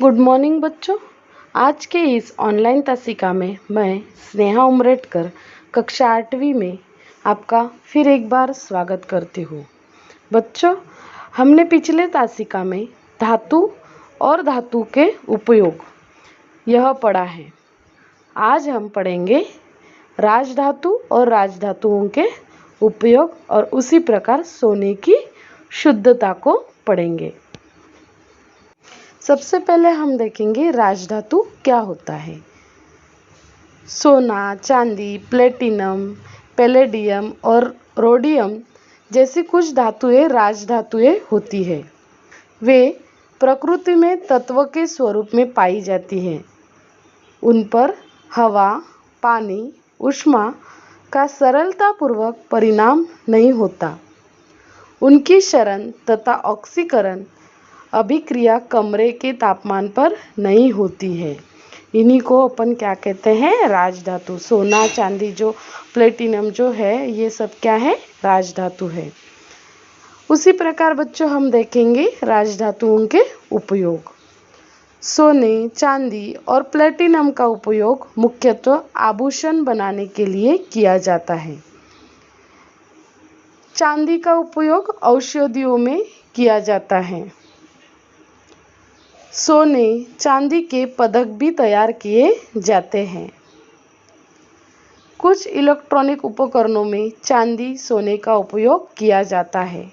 Good morning बच्चों। आज के इस ऑनलाइन तासिका में मैं स्नेहा उमरेटकर कक्षा 8वीं में आपका फिर एक बार स्वागत करती हूँ। बच्चों, हमने पिछले तासिका में धातु और धातु के उपयोग यह पढ़ा है। आज हम पढ़ेंगे राजधातु और राजधातुओं के उपयोग और उसी प्रकार सोने की शुद्धता को पढ़ेंगे। सबसे पहले हम देखेंगे राजधातु क्या होता है। सोना, चांदी, प्लेटिनम, पैलेडियम और रोडियम जैसी कुछ धातुएं राजधातुएं होती है। वे प्रकृति में तत्व के स्वरूप में पाई जाती हैं। उन पर हवा, पानी, ऊष्मा का सरलतापूर्वक परिणाम नहीं होता। उनकी क्षरण तथा ऑक्सीकरण अभिक्रिया कमरे के तापमान पर नहीं होती है। इन्हीं को अपन क्या कहते हैं? राजधातु। सोना, चांदी, जो प्लेटिनम जो है, ये सब क्या है? राजधातु है। उसी प्रकार बच्चों हम देखेंगे राजधातुओं के उपयोग। सोने, चांदी और प्लेटिनम का उपयोग मुख्यतः आभूषण बनाने के लिए किया जाता है। चांदी का उपयोग औषधियों में किया जाता है। सोने, चांदी के पदक भी तैयार किए जाते हैं। कुछ इलेक्ट्रॉनिक उपकरणों में चांदी, सोने का उपयोग किया जाता है।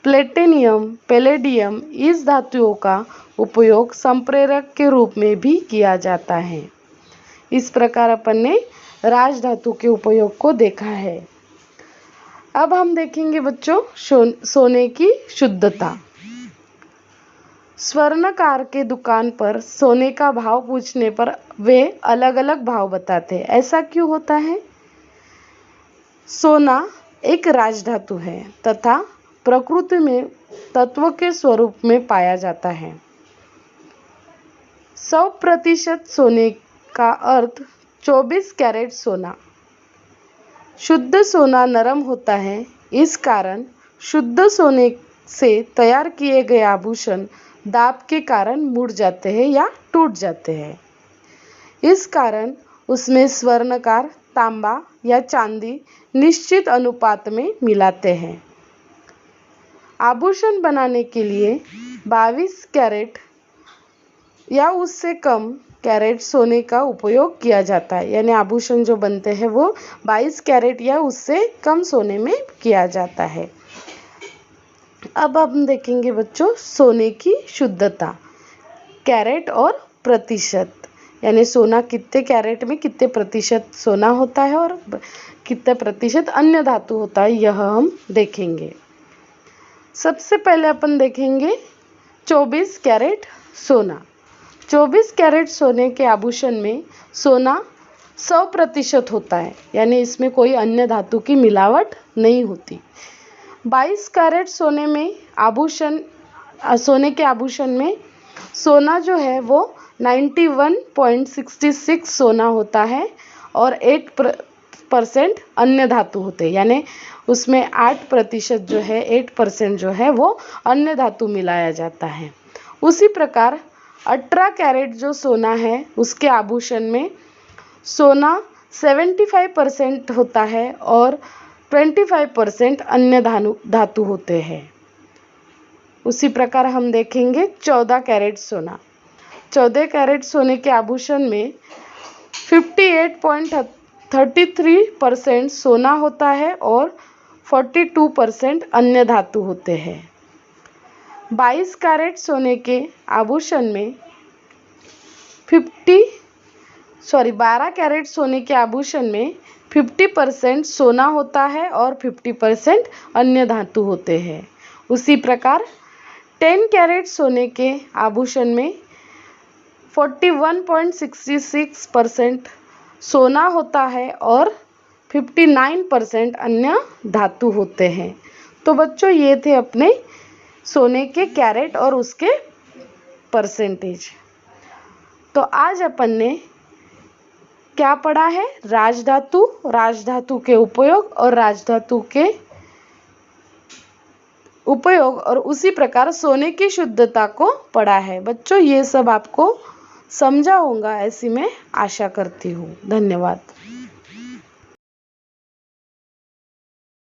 प्लेटिनियम, पैलेडियम इस धातुओं का उपयोग संप्रेरक के रूप में भी किया जाता है। इस प्रकार अपन ने राजधातु के उपयोग को देखा है। अब हम देखेंगे बच्चों सोने की शुद्धता। स्वर्णकार के दुकान पर सोने का भाव पूछने पर वे अलग अलग भाव बताते हैं। ऐसा क्यों होता है? सोना एक राजधातु है तथा प्रकृति में तत्व के स्वरूप में पाया जाता है। 100% सोने का अर्थ 24 कैरेट सोना। शुद्ध सोना नरम होता है, इस कारण शुद्ध सोने से तैयार किए गए आभूषण दाब के कारण मुड़ जाते हैं या टूट जाते हैं। इस कारण उसमें स्वर्णकार तांबा या चांदी निश्चित अनुपात में मिलाते हैं। आभूषण बनाने के लिए 22 कैरेट या उससे कम कैरेट सोने का उपयोग किया जाता है। यानी आभूषण जो बनते हैं वो 22 कैरेट या उससे कम सोने में किया जाता है। अब हम देखेंगे बच्चों सोने की शुद्धता, कैरेट और प्रतिशत। यानी सोना कितने कैरेट में कितने प्रतिशत सोना होता है और कितने प्रतिशत अन्य धातु होता है, यह हम देखेंगे। सबसे पहले अपन देखेंगे 24 कैरेट सोना। 24 कैरेट सोने के आभूषण में सोना 100% होता है, यानी इसमें कोई अन्य धातु की मिलावट नहीं होती। 22 कैरेट सोने के आभूषण में सोना जो है वो 91.66 सोना होता है और 8% अन्य धातु होते हैं। यानी उसमें 8% जो है 8% जो है वो अन्य धातु मिलाया जाता है। उसी प्रकार 18 कैरेट जो सोना है उसके आभूषण में सोना 75% होता है और 25% अन्य धातु होते हैं। उसी प्रकार हम देखेंगे 14 कैरेट सोना। 14 कैरेट सोने के आभूषण में 58.33% सोना होता है और 42% अन्य धातु होते हैं। 22 कैरेट सोने के आभूषण में 12 कैरेट सोने के आभूषण में 50% सोना होता है और 50% अन्य धातु होते हैं। उसी प्रकार 10 कैरेट सोने के आभूषण में 41.66% सोना होता है और 59% अन्य धातु होते हैं। तो बच्चों ये थे अपने सोने के कैरेट और उसके परसेंटेज। तो आज अपन ने क्या पढ़ा है? राजधातु, राजधातु के उपयोग और राजधातु के उपयोग और उसी प्रकार सोने की शुद्धता को पढ़ा है। बच्चों ये सब आपको समझा होगा ऐसी मैं आशा करती हूँ। धन्यवाद।